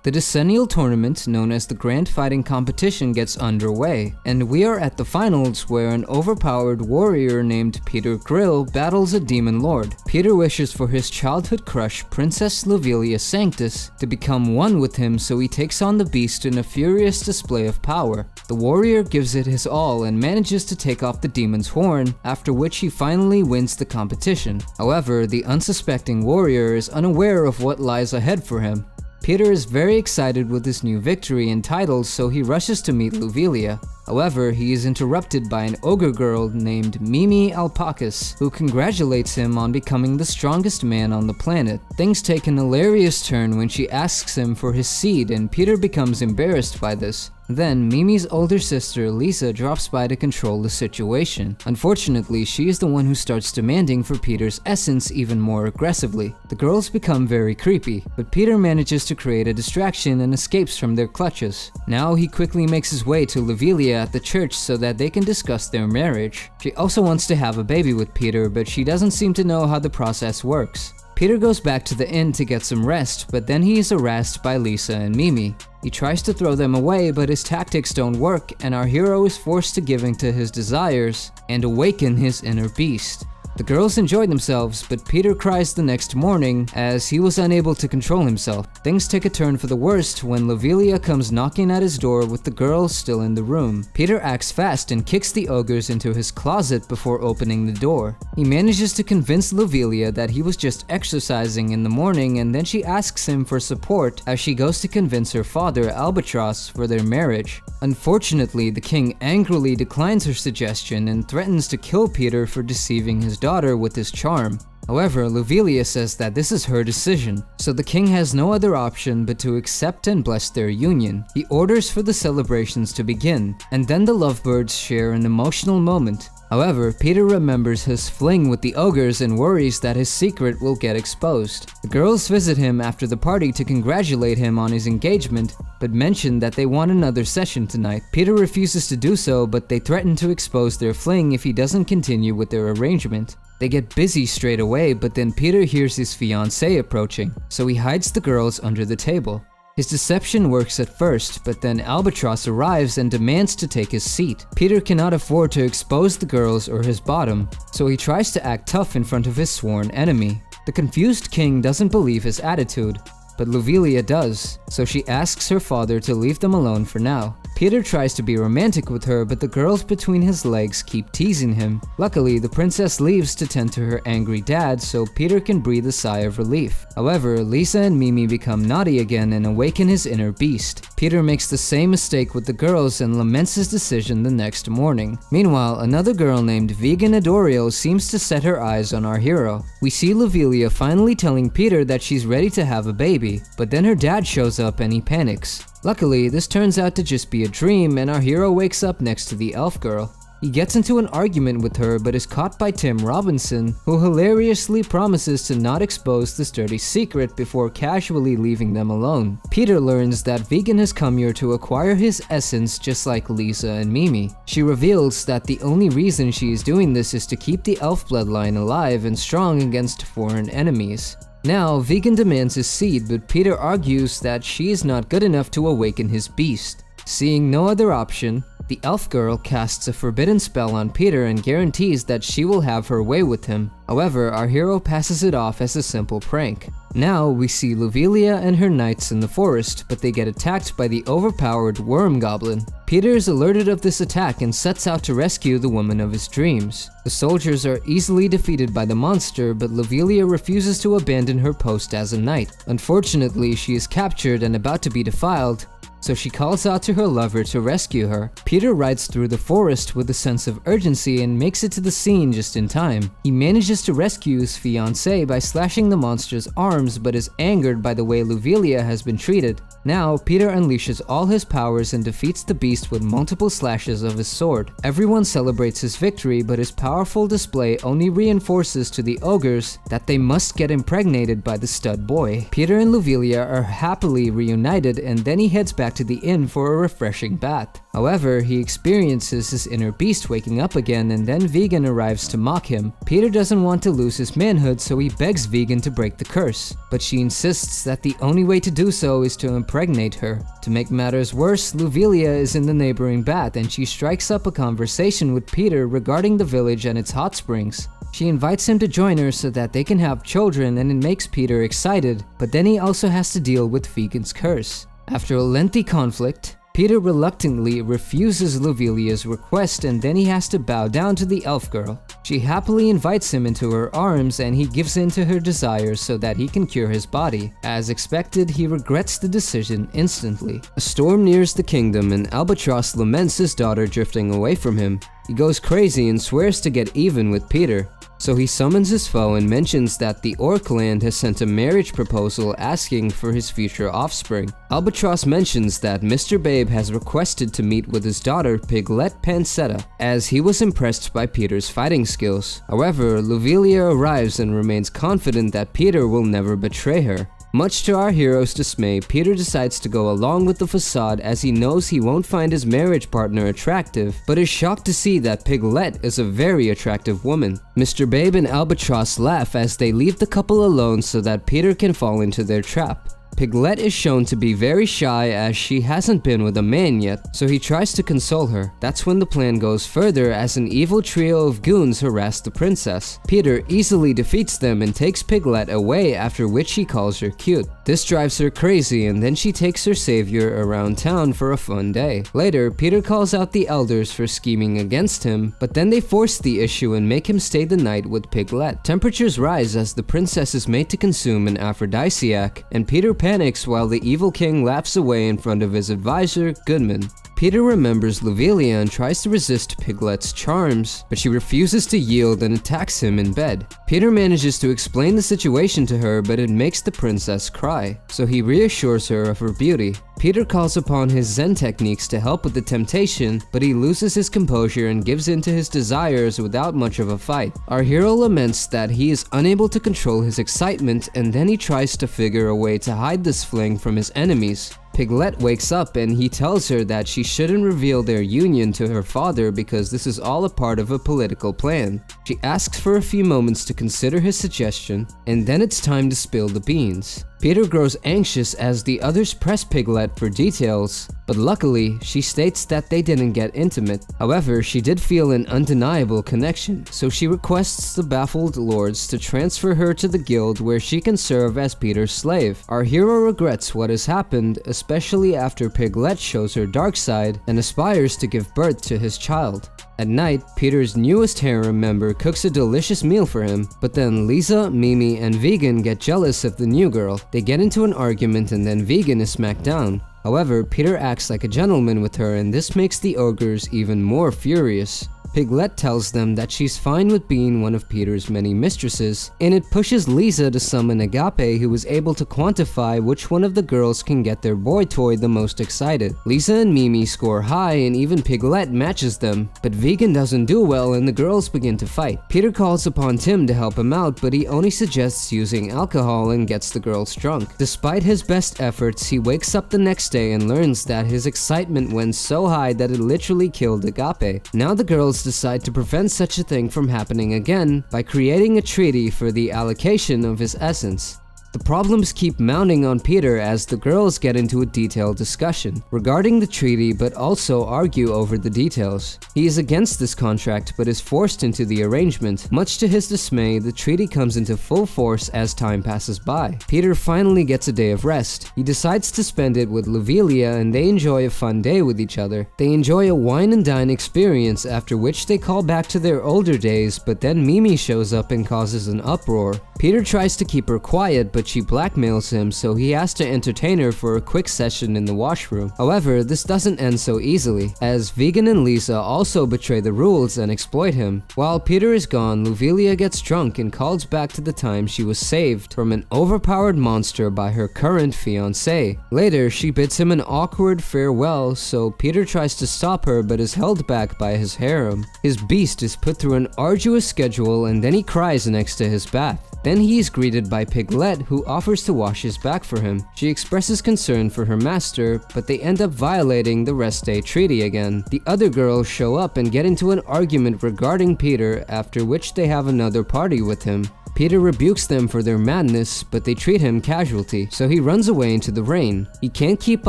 The decennial tournament, known as the Grand Fighting Competition, gets underway, and we are at the finals where an overpowered warrior named Peter Grill battles a demon lord. Peter wishes for his childhood crush, Princess Lovelia Sanctus, to become one with him, so he takes on the beast in a furious display of power. The warrior gives it his all and manages to take off the demon's horn, after which he finally wins the competition. However, the unsuspecting warrior is unaware of what lies ahead for him. Peter is very excited with his new victory and titles, so he rushes to meet Lovelia. However, he is interrupted by an ogre girl named Mimi Alpacas, who congratulates him on becoming the strongest man on the planet. Things take an hilarious turn when she asks him for his seed, and Peter becomes embarrassed by this. Then, Mimi's older sister, Lisa, drops by to control the situation. Unfortunately, she is the one who starts demanding for Peter's essence even more aggressively. The girls become very creepy, but Peter manages to create a distraction and escapes from their clutches. Now, he quickly makes his way to Lovelia at the church so that they can discuss their marriage. She also wants to have a baby with Peter, but she doesn't seem to know how the process works. Peter goes back to the inn to get some rest, but then he is harassed by Lisa and Mimi. He tries to throw them away, but his tactics don't work, and our hero is forced to give in to his desires and awaken his inner beast. The girls enjoy themselves, but Peter cries the next morning as he was unable to control himself. Things take a turn for the worst when Lovelia comes knocking at his door with the girls still in the room. Peter acts fast and kicks the ogres into his closet before opening the door. He manages to convince Lovelia that he was just exercising in the morning, and then she asks him for support as she goes to convince her father, Albatross, for their marriage. Unfortunately, the king angrily declines her suggestion and threatens to kill Peter for deceiving his daughter with his charm. However, Lovelia says that this is her decision, so the king has no other option but to accept and bless their union. He orders for the celebrations to begin, and then the lovebirds share an emotional moment. However, Peter remembers his fling with the ogres and worries that his secret will get exposed. The girls visit him after the party to congratulate him on his engagement, but mention that they want another session tonight. Peter refuses to do so, but they threaten to expose their fling if he doesn't continue with their arrangement. They get busy straight away, but then Peter hears his fiancée approaching, so he hides the girls under the table. His deception works at first, but then Albatross arrives and demands to take his seat. Peter cannot afford to expose the girls or his bottom, so he tries to act tough in front of his sworn enemy. The confused king doesn't believe his attitude, but Lovelia does, so she asks her father to leave them alone for now. Peter tries to be romantic with her, but the girls between his legs keep teasing him. Luckily, the princess leaves to tend to her angry dad, so Peter can breathe a sigh of relief. However, Lisa and Mimi become naughty again and awaken his inner beast. Peter makes the same mistake with the girls and laments his decision the next morning. Meanwhile, another girl named Vegan Adorio seems to set her eyes on our hero. We see Lovelia finally telling Peter that she's ready to have a baby, but then her dad shows up and he panics. Luckily, this turns out to just be a dream, and our hero wakes up next to the elf girl. He gets into an argument with her but is caught by Tim Robinson, who hilariously promises to not expose this dirty secret before casually leaving them alone. Peter learns that Vegan has come here to acquire his essence just like Lisa and Mimi. She reveals that the only reason she is doing this is to keep the elf bloodline alive and strong against foreign enemies. Now, Vegan demands his seed, but Peter argues that she is not good enough to awaken his beast. Seeing no other option, the elf girl casts a forbidden spell on Peter and guarantees that she will have her way with him. However, our hero passes it off as a simple prank. Now, we see Lovelia and her knights in the forest, but they get attacked by the overpowered worm goblin. Peter is alerted of this attack and sets out to rescue the woman of his dreams. The soldiers are easily defeated by the monster, but Lovelia refuses to abandon her post as a knight. Unfortunately, she is captured and about to be defiled, so she calls out to her lover to rescue her. Peter rides through the forest with a sense of urgency and makes it to the scene just in time. He manages to rescue his fiancée by slashing the monster's arms, but is angered by the way Lovelia has been treated. Now, Peter unleashes all his powers and defeats the beast with multiple slashes of his sword. Everyone celebrates his victory, but his powerful display only reinforces to the ogres that they must get impregnated by the stud boy. Peter and Lovelia are happily reunited, and then he heads back back to the inn for a refreshing bath. However, he experiences his inner beast waking up again, and then Vegan arrives to mock him. Peter doesn't want to lose his manhood, so he begs Vegan to break the curse, but she insists that the only way to do so is to impregnate her. To make matters worse, Luvelia is in the neighboring bath and she strikes up a conversation with Peter regarding the village and its hot springs. She invites him to join her so that they can have children, and it makes Peter excited, but then he also has to deal with Vegan's curse. After a lengthy conflict, Peter reluctantly refuses Luvelia's request, and then he has to bow down to the elf girl. She happily invites him into her arms and he gives in to her desires so that he can cure his body. As expected, he regrets the decision instantly. A storm nears the kingdom and Albatross laments his daughter drifting away from him. He goes crazy and swears to get even with Peter. So he summons his foe and mentions that the Orc land has sent a marriage proposal asking for his future offspring. Albatross mentions that Mr. Babe has requested to meet with his daughter Piglet Pancetta, as he was impressed by Peter's fighting skills. However, Luvelia arrives and remains confident that Peter will never betray her. Much to our hero's dismay, Peter decides to go along with the facade as he knows he won't find his marriage partner attractive, but is shocked to see that Piglet is a very attractive woman. Mr. Babe and Albatross laugh as they leave the couple alone so that Peter can fall into their trap. Piglet is shown to be very shy as she hasn't been with a man yet, so he tries to console her. That's when the plan goes further as an evil trio of goons harass the princess. Peter easily defeats them and takes Piglet away, after which he calls her cute. This drives her crazy, and then she takes her savior around town for a fun day. Later, Peter calls out the elders for scheming against him, but then they force the issue and make him stay the night with Piglet. Temperatures rise as the princess is made to consume an aphrodisiac, and Peter panics while the evil king laughs away in front of his advisor, Goodman. Peter remembers Luvelia and tries to resist Piglet's charms, but she refuses to yield and attacks him in bed. Peter manages to explain the situation to her, but it makes the princess cry, so he reassures her of her beauty. Peter calls upon his Zen techniques to help with the temptation, but he loses his composure and gives in to his desires without much of a fight. Our hero laments that he is unable to control his excitement, and then he tries to figure a way to hide this fling from his enemies. Piglet wakes up and he tells her that she shouldn't reveal their union to her father because this is all a part of a political plan. She asks for a few moments to consider his suggestion, and then it's time to spill the beans. Peter grows anxious as the others press Piglet for details, but luckily, she states that they didn't get intimate. However, she did feel an undeniable connection, so she requests the baffled lords to transfer her to the guild where she can serve as Peter's slave. Our hero regrets what has happened, especially after Piglet shows her dark side and aspires to give birth to his child. At night, Peter's newest harem member cooks a delicious meal for him, but then Lisa, Mimi, and Vegan get jealous of the new girl. They get into an argument and then Vegan is smacked down. However, Peter acts like a gentleman with her, and this makes the ogres even more furious. Piglet tells them that she's fine with being one of Peter's many mistresses, and it pushes Lisa to summon Agape, who is able to quantify which one of the girls can get their boy toy the most excited. Lisa and Mimi score high, and even Piglet matches them, but Vegan doesn't do well and the girls begin to fight. Peter calls upon Tim to help him out, but he only suggests using alcohol and gets the girls drunk. Despite his best efforts, he wakes up the next day and learns that his excitement went so high that it literally killed Agape. Now the girls decide to prevent such a thing from happening again by creating a treaty for the allocation of his essence. The problems keep mounting on Peter as the girls get into a detailed discussion regarding the treaty, but also argue over the details. He is against this contract but is forced into the arrangement. Much to his dismay, the treaty comes into full force as time passes by. Peter finally gets a day of rest. He decides to spend it with Luvelia and they enjoy a fun day with each other. They enjoy a wine and dine experience, after which they call back to their older days, but then Mimi shows up and causes an uproar. Peter tries to keep her quiet, but she blackmails him, so he has to entertain her for a quick session in the washroom. However, this doesn't end so easily, as Vegan and Lisa also betray the rules and exploit him. While Peter is gone, Luvelia gets drunk and calls back to the time she was saved from an overpowered monster by her current fiancé. Later, she bids him an awkward farewell, so Peter tries to stop her but is held back by his harem. His beast is put through an arduous schedule and then he cries next to his bath. Then he is greeted by Piglet, who offers to wash his back for him. She expresses concern for her master, but they end up violating the rest day treaty again. The other girls show up and get into an argument regarding Peter, after which they have another party with him. Peter rebukes them for their madness, but they treat him casualty, so he runs away into the rain. He can't keep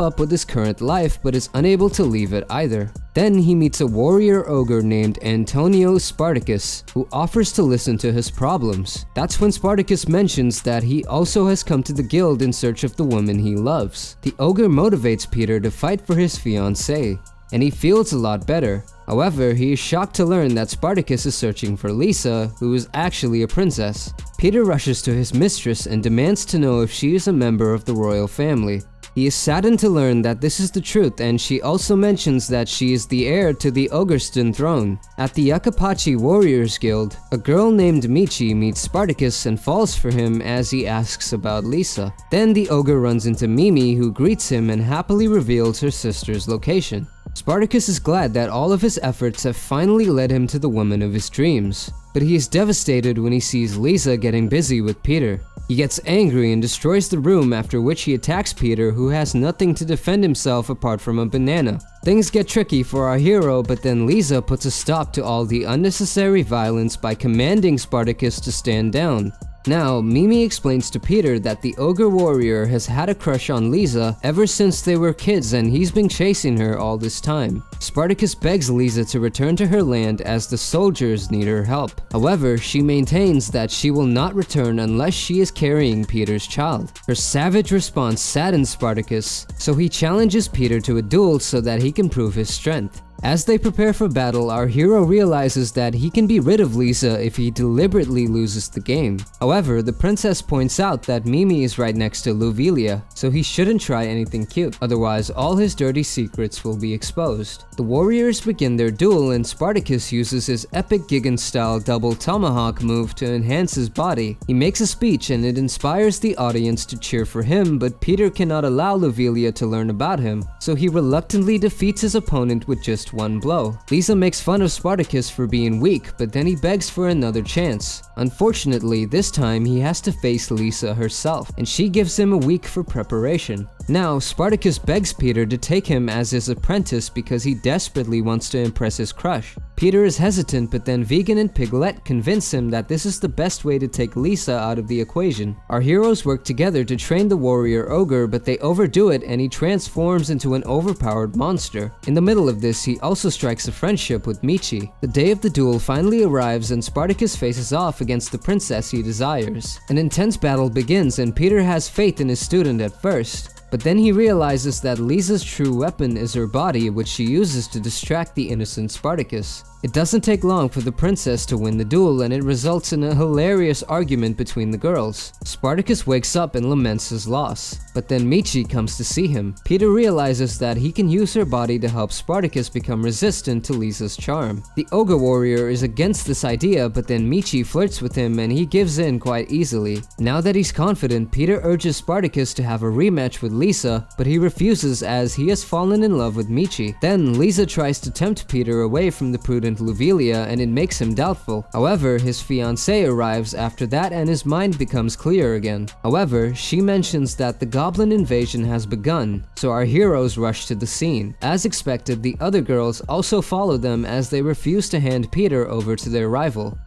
up with his current life, but is unable to leave it either. Then he meets a warrior ogre named Antonio Spartacus, who offers to listen to his problems. That's when Spartacus mentions that he also has come to the guild in search of the woman he loves. The ogre motivates Peter to fight for his fiancée, and he feels a lot better. However, he is shocked to learn that Spartacus is searching for Lisa, who is actually a princess. Peter rushes to his mistress and demands to know if she is a member of the royal family. He is saddened to learn that this is the truth, and she also mentions that she is the heir to the Ogreston throne. At the Yakapachi Warriors Guild, a girl named Michi meets Spartacus and falls for him as he asks about Lisa. Then the ogre runs into Mimi, who greets him and happily reveals her sister's location. Spartacus is glad that all of his efforts have finally led him to the woman of his dreams, but he is devastated when he sees Lisa getting busy with Peter. He gets angry and destroys the room, after which he attacks Peter, who has nothing to defend himself apart from a banana. Things get tricky for our hero, but then Lisa puts a stop to all the unnecessary violence by commanding Spartacus to stand down. Now, Mimi explains to Peter that the ogre warrior has had a crush on Lisa ever since they were kids, and he's been chasing her all this time. Spartacus begs Lisa to return to her land as the soldiers need her help. However, she maintains that she will not return unless she is carrying Peter's child. Her savage response saddens Spartacus, so he challenges Peter to a duel so that he can prove his strength. As they prepare for battle, our hero realizes that he can be rid of Lisa if he deliberately loses the game. However, the princess points out that Mimi is right next to Lovelia, so he shouldn't try anything cute, otherwise all his dirty secrets will be exposed. The warriors begin their duel, and Spartacus uses his epic Gigan-style double tomahawk move to enhance his body. He makes a speech and it inspires the audience to cheer for him, but Peter cannot allow Lovelia to learn about him, so he reluctantly defeats his opponent with just one blow. Lisa makes fun of Spartacus for being weak, but then he begs for another chance. Unfortunately, this time he has to face Lisa herself, and she gives him a week for preparation. Now, Spartacus begs Peter to take him as his apprentice because he desperately wants to impress his crush. Peter is hesitant, but then Vegan and Piglet convince him that this is the best way to take Lisa out of the equation. Our heroes work together to train the warrior ogre, but they overdo it and he transforms into an overpowered monster. In the middle of this, he also strikes a friendship with Michi. The day of the duel finally arrives and Spartacus faces off against the princess he desires. An intense battle begins and Peter has faith in his student at first. But then he realizes that Lisa's true weapon is her body, which she uses to distract the innocent Spartacus. It doesn't take long for the princess to win the duel, and it results in a hilarious argument between the girls. Spartacus wakes up and laments his loss, but then Michi comes to see him. Peter realizes that he can use her body to help Spartacus become resistant to Lisa's charm. The ogre warrior is against this idea, but then Michi flirts with him and he gives in quite easily. Now that he's confident, Peter urges Spartacus to have a rematch with Lisa, but he refuses as he has fallen in love with Michi. Then Lisa tries to tempt Peter away from the prudent Lovelia, and it makes him doubtful. However, his fiancée arrives after that and his mind becomes clear again. However, she mentions that the goblin invasion has begun, so our heroes rush to the scene. As expected, the other girls also follow them as they refuse to hand Peter over to their rival.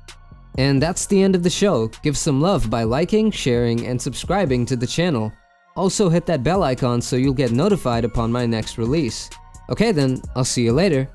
And that's the end of the show. Give some love by liking, sharing, and subscribing to the channel. Also hit that bell icon so you'll get notified upon my next release. Okay then, I'll see you later.